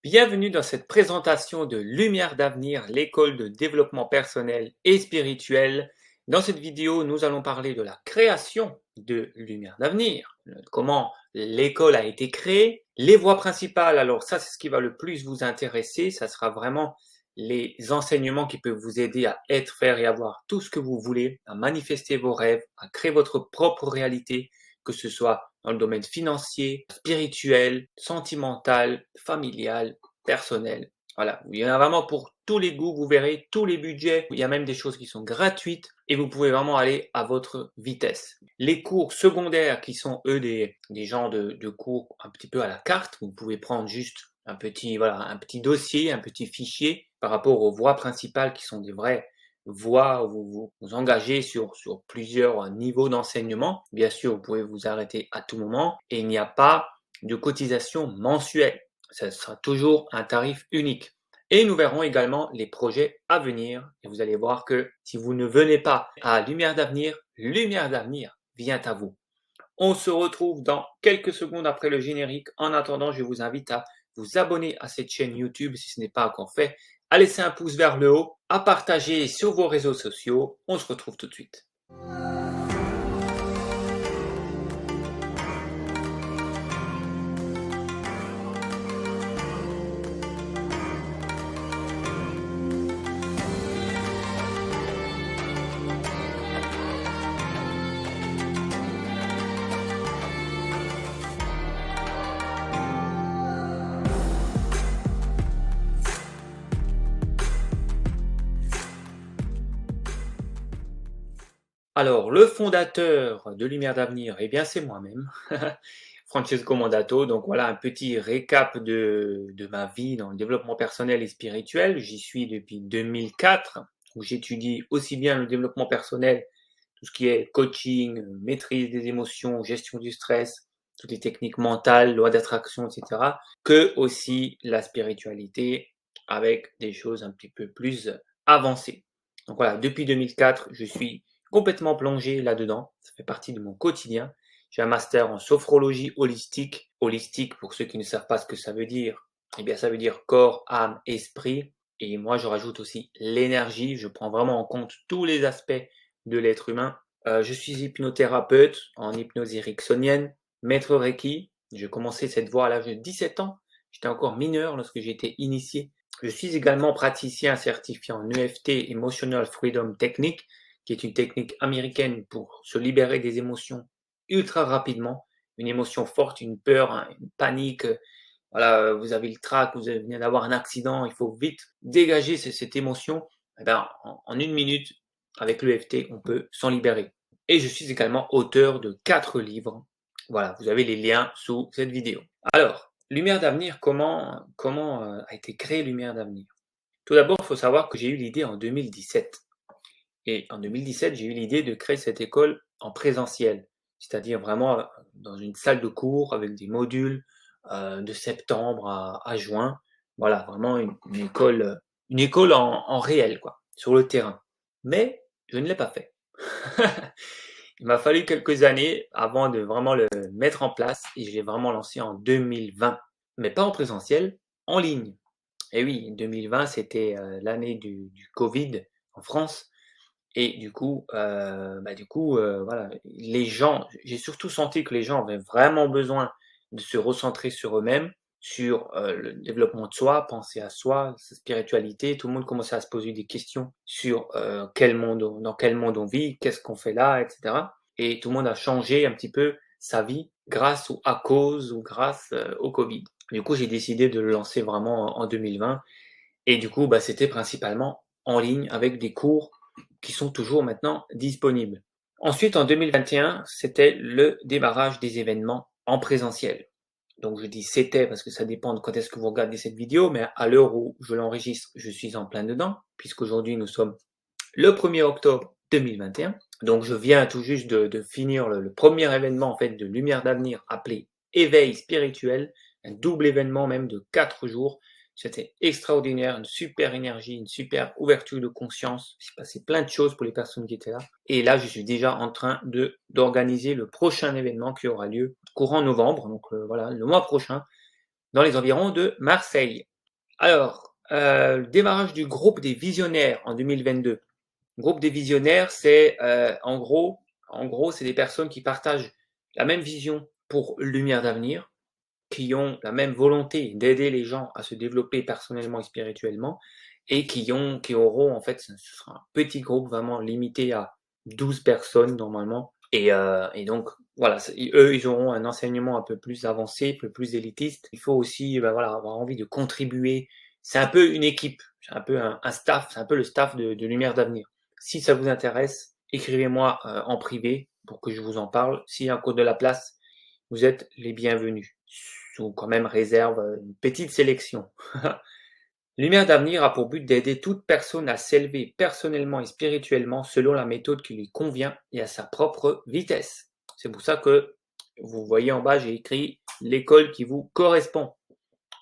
Bienvenue dans cette présentation de Lumière d'avenir, l'école de développement personnel et spirituel. Dans cette vidéo, nous allons parler de la création de Lumière d'avenir, comment l'école a été créée, les voies principales. Alors ça, c'est ce qui va le plus vous intéresser. Ça sera vraiment les enseignements qui peuvent vous aider à être, faire et avoir tout ce que vous voulez, à manifester vos rêves, à créer votre propre réalité, que ce soit dans le domaine financier, spirituel, sentimental, familial, personnel. Voilà, il y en a vraiment pour tous les goûts, vous verrez, tous les budgets. Il y a même des choses qui sont gratuites et vous pouvez vraiment aller à votre vitesse. Les cours secondaires qui sont eux des genres de cours un petit peu à la carte, vous pouvez prendre juste un petit dossier, un petit fichier par rapport aux voies principales qui sont des vraies voies où vous engagez sur plusieurs niveaux d'enseignement. Bien sûr, vous pouvez vous arrêter à tout moment et il n'y a pas de cotisation mensuelle. Ça sera toujours un tarif unique. Et nous verrons également les projets à venir. Et vous allez voir que si vous ne venez pas à Lumière d'avenir vient à vous. On se retrouve dans quelques secondes après le générique. En attendant, je vous invite à vous abonner à cette chaîne YouTube si ce n'est pas encore fait, à laisser un pouce vers le haut, à partager sur vos réseaux sociaux. On se retrouve tout de suite. Alors, le fondateur de Lumière d'avenir, eh bien, c'est moi-même, Francesco Mandato. Donc voilà un petit récap de ma vie dans le développement personnel et spirituel. J'y suis depuis 2004, où j'étudie aussi bien le développement personnel, tout ce qui est coaching, maîtrise des émotions, gestion du stress, toutes les techniques mentales, loi d'attraction, etc., que aussi la spiritualité avec des choses un petit peu plus avancées. Donc voilà, depuis 2004, je suis complètement plongé là-dedans. Ça fait partie de mon quotidien. J'ai un master en sophrologie holistique. Holistique, pour ceux qui ne savent pas ce que ça veut dire, eh bien, ça veut dire corps, âme, esprit. Et moi, je rajoute aussi l'énergie. Je prends vraiment en compte tous les aspects de l'être humain. Je suis hypnothérapeute en hypnose ericksonienne, maître Reiki. J'ai commencé cette voie à l'âge de 17 ans. J'étais encore mineur lorsque j'ai été initié. Je suis également praticien certifié en EFT, Emotional Freedom Technique, qui est une technique américaine pour se libérer des émotions ultra rapidement. Une émotion forte, une peur, une panique, voilà, vous avez le trac, vous venez d'avoir un accident, il faut vite dégager cette émotion. Eh ben, en une minute, avec l'EFT, on peut s'en libérer. Et je suis également auteur de 4 livres. Voilà, vous avez les liens sous cette vidéo. Alors, Lumière d'avenir, comment a été créée Lumière d'avenir? Tout d'abord, il faut savoir que j'ai eu l'idée en 2017. Et en 2017, j'ai eu l'idée de créer cette école en présentiel, c'est-à-dire vraiment dans une salle de cours avec des modules de septembre à juin. Voilà, vraiment une école en réel, quoi, sur le terrain. Mais je ne l'ai pas fait. Il m'a fallu quelques années avant de vraiment le mettre en place et je l'ai vraiment lancé en 2020, mais pas en présentiel, en ligne. Et oui, 2020, c'était l'année du Covid en France. Et voilà, les gens, j'ai surtout senti que les gens avaient vraiment besoin de se recentrer sur eux-mêmes, sur le développement de soi, penser à soi, sa spiritualité. Tout le monde commençait à se poser des questions sur dans quel monde on vit, qu'est-ce qu'on fait là, etc. Et tout le monde a changé un petit peu sa vie grâce ou à cause ou grâce au Covid. Du coup, j'ai décidé de le lancer vraiment en 2020. Et du coup, c'était principalement en ligne avec des cours qui sont toujours maintenant disponibles. Ensuite, en 2021, c'était le démarrage des événements en présentiel. Donc je dis c'était parce que ça dépend de quand est-ce que vous regardez cette vidéo, mais à l'heure où je l'enregistre, je suis en plein dedans, puisqu'aujourd'hui nous sommes le 1er octobre 2021. Donc je viens tout juste de finir le premier événement en fait de Lumière d'avenir appelé Éveil spirituel, un double événement même de 4 jours. C'était extraordinaire, une super énergie, une super ouverture de conscience. Il s'est passé plein de choses pour les personnes qui étaient là. Et là, je suis déjà en train d'organiser le prochain événement qui aura lieu courant novembre, donc voilà, le mois prochain, dans les environs de Marseille. Alors, le démarrage du groupe des visionnaires en 2022. Le groupe des visionnaires, c'est en gros, c'est des personnes qui partagent la même vision pour Lumière d'avenir, qui ont la même volonté d'aider les gens à se développer personnellement et spirituellement, et qui auront, en fait, ce sera un petit groupe vraiment limité à 12 personnes normalement. Et donc, voilà, eux, ils auront un enseignement un peu plus avancé, un peu plus élitiste. Il faut aussi, ben voilà, avoir envie de contribuer. C'est un peu une équipe, c'est un peu un staff, c'est un peu le staff de Lumière d'avenir. Si ça vous intéresse, écrivez-moi en privé pour que je vous en parle. S'il y a encore de la place, vous êtes les bienvenus. Sous quand même réserve une petite sélection. Lumière d'avenir a pour but d'aider toute personne à s'élever personnellement et spirituellement selon la méthode qui lui convient et à sa propre vitesse. C'est pour ça que vous voyez en bas, j'ai écrit l'école qui vous correspond.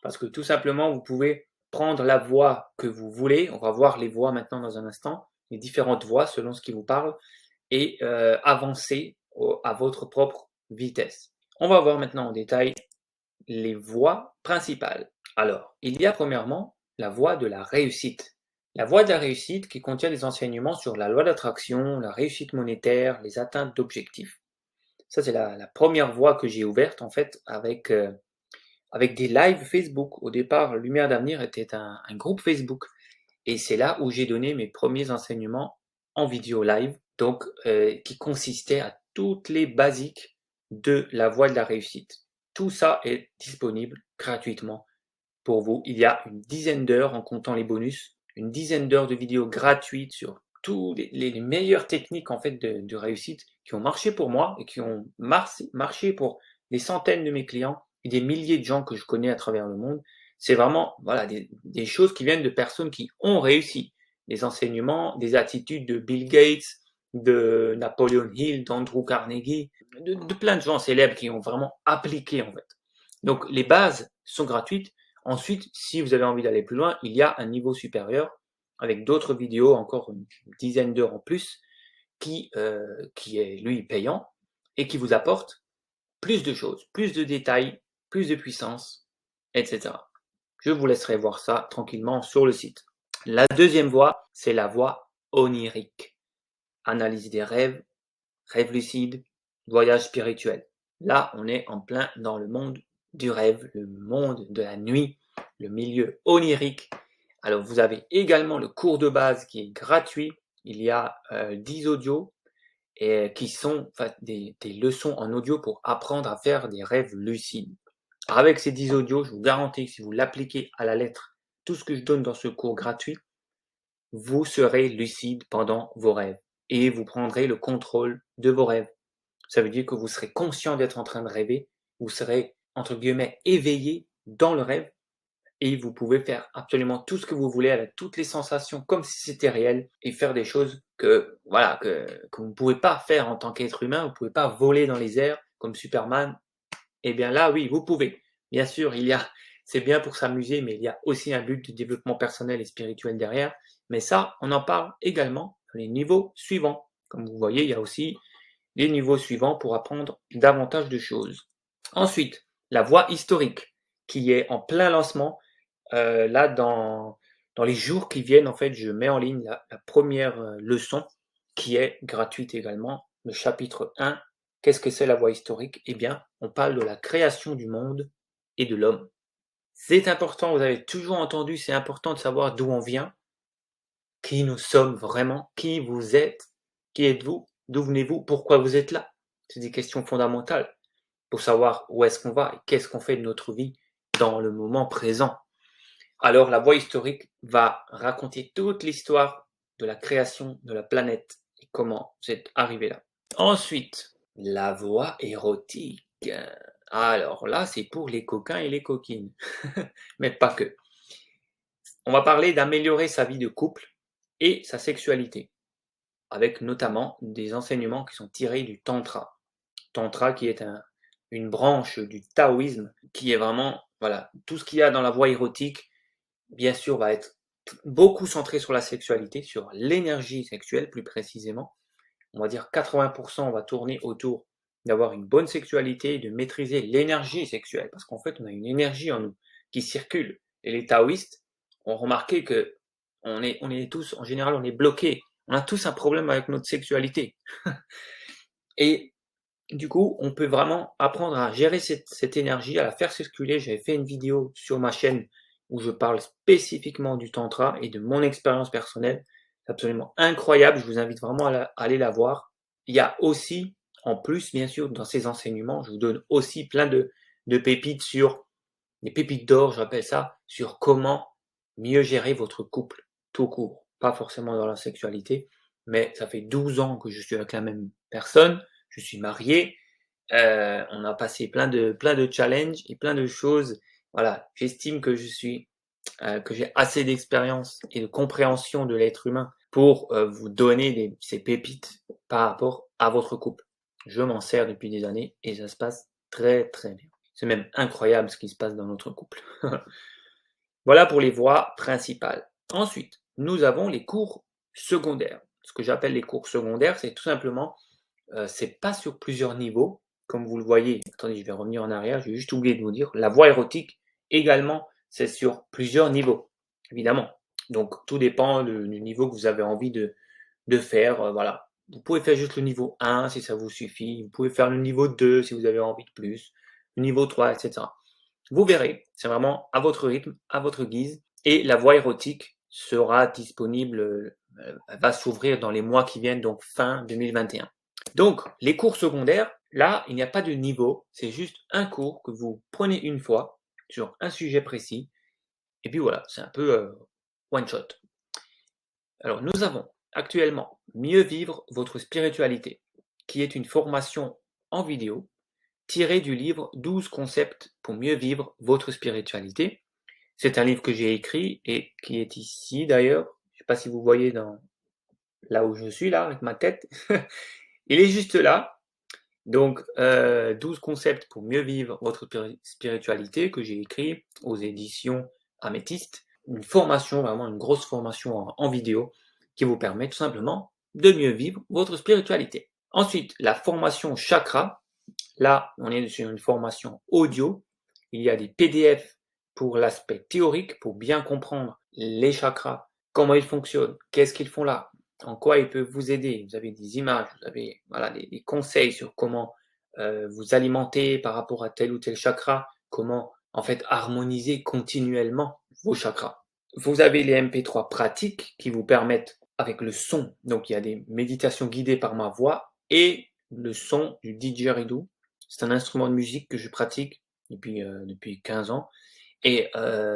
Parce que tout simplement, vous pouvez prendre la voie que vous voulez. On va voir les voies maintenant dans un instant, les différentes voies selon ce qui vous parle, et avancer à votre propre vitesse. On va voir maintenant en détail les voies principales. Alors, il y a premièrement la voie de la réussite. La voie de la réussite qui contient des enseignements sur la loi d'attraction, la réussite monétaire, les atteintes d'objectifs. Ça, c'est la première voie que j'ai ouverte en fait avec des lives Facebook. Au départ, Lumière d'avenir était un groupe Facebook. Et c'est là où j'ai donné mes premiers enseignements en vidéo live, donc qui consistaient à toutes les basiques de la voie de la réussite. Tout ça est disponible gratuitement pour vous. Il y a une dizaine d'heures en comptant les bonus, une dizaine d'heures de vidéos gratuites sur toutes les meilleures techniques en fait de réussite qui ont marché pour moi et qui ont marché pour des centaines de mes clients et des milliers de gens que je connais à travers le monde. C'est vraiment voilà, des choses qui viennent de personnes qui ont réussi. Des enseignements, des attitudes de Bill Gates, de Napoleon Hill, d'Andrew Carnegie, de plein de gens célèbres qui ont vraiment appliqué en fait. Donc les bases sont gratuites. Ensuite, si vous avez envie d'aller plus loin, il y a un niveau supérieur avec d'autres vidéos, encore une dizaine d'heures en plus, qui est lui payant et qui vous apporte plus de choses, plus de détails, plus de puissance, etc. Je vous laisserai voir ça tranquillement sur le site. La deuxième voie, c'est la voie onirique. Analyse des rêves, rêve lucide, voyage spirituel. Là, on est en plein dans le monde du rêve, le monde de la nuit, le milieu onirique. Alors, vous avez également le cours de base qui est gratuit. Il y a 10 audios et qui sont des leçons en audio pour apprendre à faire des rêves lucides. Avec ces 10 audios, je vous garantis que si vous l'appliquez à la lettre, tout ce que je donne dans ce cours gratuit, vous serez lucide pendant vos rêves et vous prendrez le contrôle de vos rêves. Ça veut dire que vous serez conscient d'être en train de rêver, vous serez, entre guillemets, éveillé dans le rêve et vous pouvez faire absolument tout ce que vous voulez avec toutes les sensations comme si c'était réel et faire des choses que vous ne pouvez pas faire en tant qu'être humain, vous ne pouvez pas voler dans les airs comme Superman. Eh bien là, oui, vous pouvez. Bien sûr, c'est bien pour s'amuser, mais il y a aussi un but de développement personnel et spirituel derrière. Mais ça, on en parle également dans les niveaux suivants. Comme vous voyez, il y a aussi les niveaux suivants pour apprendre davantage de choses. Ensuite, la voie historique, qui est en plein lancement. Là, dans les jours qui viennent, en fait, je mets en ligne la première leçon, qui est gratuite également, le chapitre 1. Qu'est-ce que c'est la voie historique? Eh bien, on parle de la création du monde et de l'homme. C'est important, vous avez toujours entendu, c'est important de savoir d'où on vient, qui nous sommes vraiment, qui vous êtes, qui êtes-vous, d'où venez-vous, pourquoi vous êtes là. C'est des questions fondamentales pour savoir où est-ce qu'on va et qu'est-ce qu'on fait de notre vie dans le moment présent. Alors la voie historique va raconter toute l'histoire de la création de la planète et comment vous êtes arrivé là. Ensuite, la voie érotique. Alors là, c'est pour les coquins et les coquines, mais pas que. On va parler d'améliorer sa vie de couple et sa sexualité, avec notamment des enseignements qui sont tirés du Tantra. Tantra qui est une branche du taoïsme, qui est vraiment, voilà, tout ce qu'il y a dans la voie érotique, bien sûr, va être beaucoup centré sur la sexualité, sur l'énergie sexuelle plus précisément. On va dire 80% on va tourner autour d'avoir une bonne sexualité, de maîtriser l'énergie sexuelle, parce qu'en fait on a une énergie en nous qui circule. Et les taoïstes, ont remarqué que on est tous, en général, on est bloqués. On a tous un problème avec notre sexualité. Et du coup, on peut vraiment apprendre à gérer cette énergie, à la faire circuler. J'avais fait une vidéo sur ma chaîne où je parle spécifiquement du tantra et de mon expérience personnelle. C'est absolument incroyable. Je vous invite vraiment à aller la voir. Il y a aussi, en plus, bien sûr, dans ces enseignements, je vous donne aussi plein de pépites sur, des pépites d'or, j'appelle ça, sur comment mieux gérer votre couple tout court. Pas forcément dans la sexualité, mais ça fait 12 ans que je suis avec la même personne. Je suis marié. On a passé plein de challenges et plein de choses. Voilà, j'estime que que j'ai assez d'expérience et de compréhension de l'être humain pour vous donner ces pépites par rapport à votre couple. Je m'en sers depuis des années et ça se passe très très bien. C'est même incroyable ce qui se passe dans notre couple. Voilà pour les voies principales. Ensuite, nous avons les cours secondaires. Ce que j'appelle les cours secondaires, c'est tout simplement, c'est pas sur plusieurs niveaux, comme vous le voyez. Attendez, je vais revenir en arrière, j'ai juste oublié de vous dire. La voie érotique, également, c'est sur plusieurs niveaux, évidemment. Donc, tout dépend du niveau que vous avez envie de faire. Voilà. Vous pouvez faire juste le niveau 1 si ça vous suffit. Vous pouvez faire le niveau 2 si vous avez envie de plus. Le niveau 3, etc. Vous verrez, c'est vraiment à votre rythme, à votre guise. Et la voie érotique sera disponible, elle va s'ouvrir dans les mois qui viennent, donc fin 2021. Donc, les cours secondaires, là, il n'y a pas de niveau, c'est juste un cours que vous prenez une fois sur un sujet précis. Et puis voilà, c'est un peu one shot. Alors, nous avons actuellement Mieux vivre votre spiritualité, qui est une formation en vidéo tirée du livre 12 concepts pour mieux vivre votre spiritualité. C'est un livre que j'ai écrit et qui est ici d'ailleurs. Je ne sais pas si vous voyez là où je suis, là, avec ma tête. Il est juste là. Donc, 12 concepts pour mieux vivre votre spiritualité que j'ai écrit aux éditions Améthyste. Une formation, vraiment une grosse formation en vidéo qui vous permet tout simplement de mieux vivre votre spiritualité. Ensuite, la formation chakra. Là, on est sur une formation audio. Il y a des PDF pour l'aspect théorique, pour bien comprendre les chakras, comment ils fonctionnent, qu'est-ce qu'ils font là, en quoi ils peuvent vous aider. Vous avez des images, vous avez voilà, des conseils sur comment vous alimenter par rapport à tel ou tel chakra, comment en fait harmoniser continuellement vos chakras. Vous avez les MP3 pratiques qui vous permettent avec le son, donc il y a des méditations guidées par ma voix et le son du didgeridoo. C'est un instrument de musique que je pratique depuis 15 ans et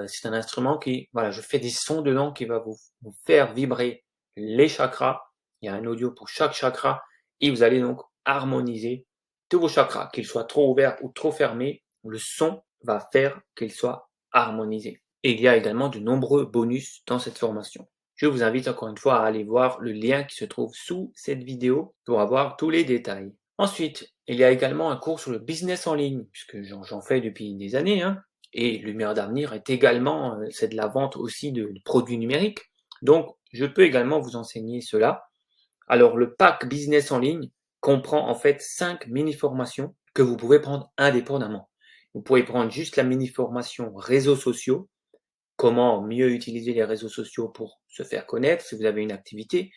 c'est un instrument qui, voilà, je fais des sons dedans qui va vous faire vibrer les chakras. Il y a un audio pour chaque chakra et vous allez donc harmoniser tous vos chakras, qu'ils soient trop ouverts ou trop fermés. Le son va faire qu'ils soient harmonisés. Et il y a également de nombreux bonus dans cette formation. Je vous invite encore une fois à aller voir le lien qui se trouve sous cette vidéo pour avoir tous les détails. Ensuite, il y a également un cours sur le business en ligne, puisque j'en fais depuis des années, hein, et Lumière d'avenir est également, c'est de la vente aussi de produits numériques. Donc, je peux également vous enseigner cela. Alors, le pack business en ligne comprend en fait 5 mini-formations que vous pouvez prendre indépendamment. Vous pouvez prendre juste la mini-formation réseaux sociaux, comment mieux utiliser les réseaux sociaux pour se faire connaître si vous avez une activité.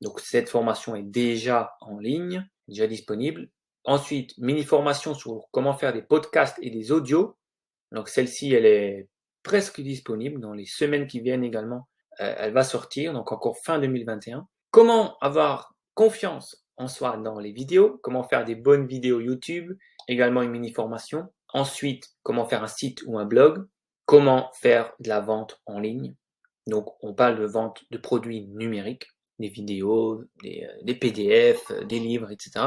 Donc, cette formation est déjà en ligne, déjà disponible. Ensuite, mini-formation sur comment faire des podcasts et des audios. Donc, celle-ci, elle est presque disponible dans les semaines qui viennent également. Elle va sortir, donc encore fin 2021. Comment avoir confiance en soi dans les vidéos, comment faire des bonnes vidéos YouTube, également une mini-formation. Ensuite, comment faire un site ou un blog, comment faire de la vente en ligne. Donc, on parle de vente de produits numériques, des vidéos, des PDF, des livres, etc.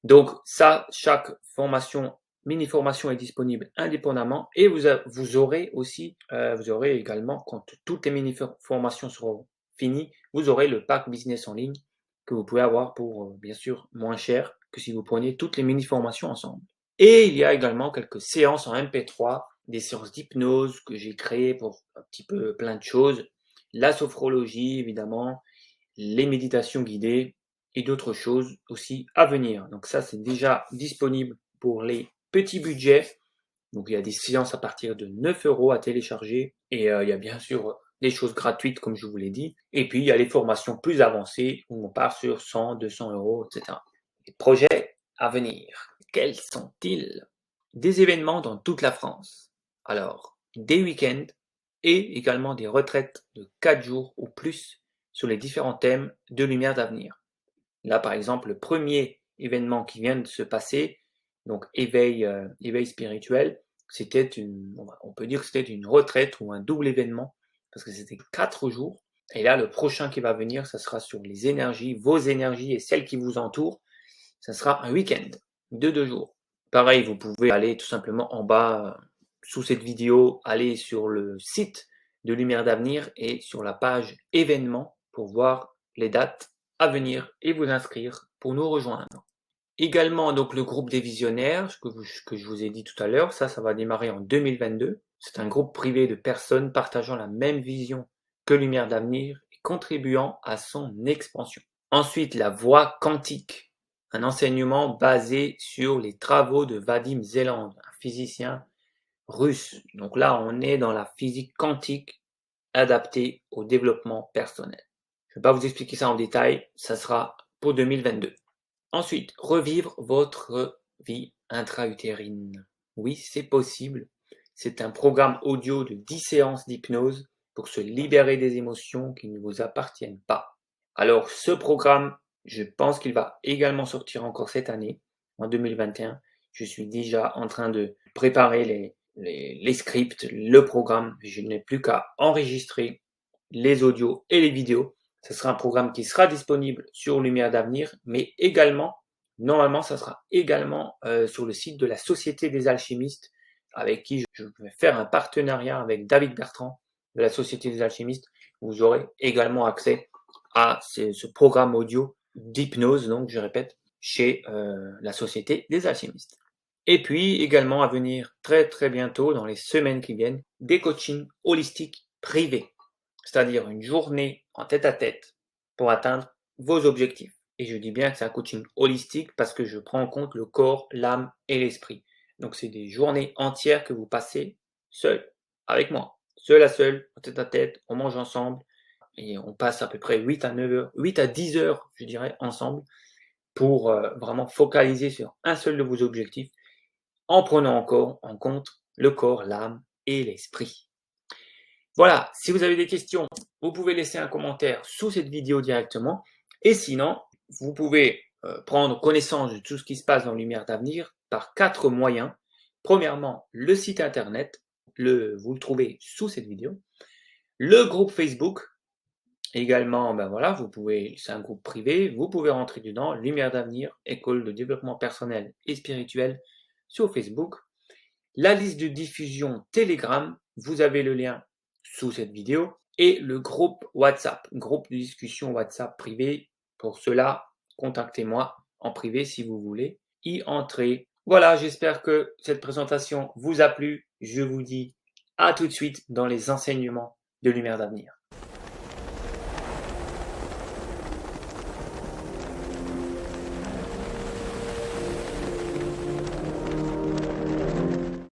Donc, ça, chaque formation, mini-formation est disponible indépendamment et vous aurez aussi, vous aurez également, quand toutes les mini-formations seront finies, vous aurez le pack business en ligne que vous pouvez avoir pour, bien sûr, moins cher que si vous preniez toutes les mini-formations ensemble. Et il y a également quelques séances en MP3, des séances d'hypnose que j'ai créées pour un petit peu plein de choses, la sophrologie évidemment, les méditations guidées et d'autres choses aussi à venir. Donc ça, c'est déjà disponible pour les petits budgets. Donc il y a des séances à partir de 9 € à télécharger et il y a bien sûr des choses gratuites comme je vous l'ai dit. Et puis il y a les formations plus avancées où on part sur 100, 200 euros, etc. Les projets à venir, quels sont-ils? Des événements dans toute la France. Alors, des week-ends et également des retraites de 4 jours ou plus sur les différents thèmes de lumière d'avenir. Là, par exemple, le premier événement qui vient de se passer, donc éveil spirituel, on peut dire que c'était une retraite ou un double événement parce que c'était 4 jours. Et là, le prochain qui va venir, ça sera sur les énergies, vos énergies et celles qui vous entourent. Ça sera un week-end de 2 jours. Pareil, vous pouvez aller tout simplement en bas sous cette vidéo, aller sur le site de Lumière d'Avenir et sur la page événements pour voir les dates à venir et vous inscrire pour nous rejoindre. Également, donc le groupe des visionnaires que je vous ai dit tout à l'heure, ça va démarrer en 2022. C'est un groupe privé de personnes partageant la même vision que Lumière d'Avenir et contribuant à son expansion. Ensuite, la voie quantique, un enseignement basé sur les travaux de Vadim Zeland, un physicien russe. Donc là, on est dans la physique quantique adaptée au développement personnel. Je ne vais pas vous expliquer ça en détail, ça sera pour 2022. Ensuite, revivre votre vie intra-utérine. Oui, c'est possible. C'est un programme audio de 10 séances d'hypnose pour se libérer des émotions qui ne vous appartiennent pas. Alors, ce programme, je pense qu'il va également sortir encore cette année, en 2021. Je suis déjà en train de préparer les scripts, le programme. Je n'ai plus qu'à enregistrer les audios et les vidéos. Ce sera un programme qui sera disponible sur Lumière d'Avenir, mais également, normalement, ça sera également sur le site de la Société des Alchimistes, avec qui je vais faire un partenariat avec David Bertrand de la Société des Alchimistes. Vous aurez également accès à ce programme audio d'hypnose, donc je répète, chez la Société des Alchimistes. Et puis également à venir très très bientôt, dans les semaines qui viennent, des coachings holistiques privés, c'est-à-dire une journée en tête-à-tête pour atteindre vos objectifs. Et je dis bien que c'est un coaching holistique parce que je prends en compte le corps, l'âme et l'esprit. Donc c'est des journées entières que vous passez seul, avec moi, seul à seul, en tête-à-tête, on mange ensemble et on passe à peu près 8 à 9 heures, 8 à 10 heures, je dirais, ensemble pour vraiment focaliser sur un seul de vos objectifs en prenant encore en compte le corps, l'âme et l'esprit. Voilà, si vous avez des questions, vous pouvez laisser un commentaire sous cette vidéo directement. Et sinon, vous pouvez prendre connaissance de tout ce qui se passe dans Lumière d'Avenir par 4 moyens. Premièrement, le site internet, vous le trouvez sous cette vidéo. Le groupe Facebook, également, c'est un groupe privé, vous pouvez rentrer dedans, Lumière d'Avenir, école de développement personnel et spirituel sur Facebook. La liste de diffusion Telegram, vous avez le lien sous cette vidéo, et le groupe WhatsApp, groupe de discussion WhatsApp privé. Pour cela, contactez-moi en privé si vous voulez y entrer. Voilà, j'espère que cette présentation vous a plu. Je vous dis à tout de suite dans les enseignements de Lumière d'Avenir.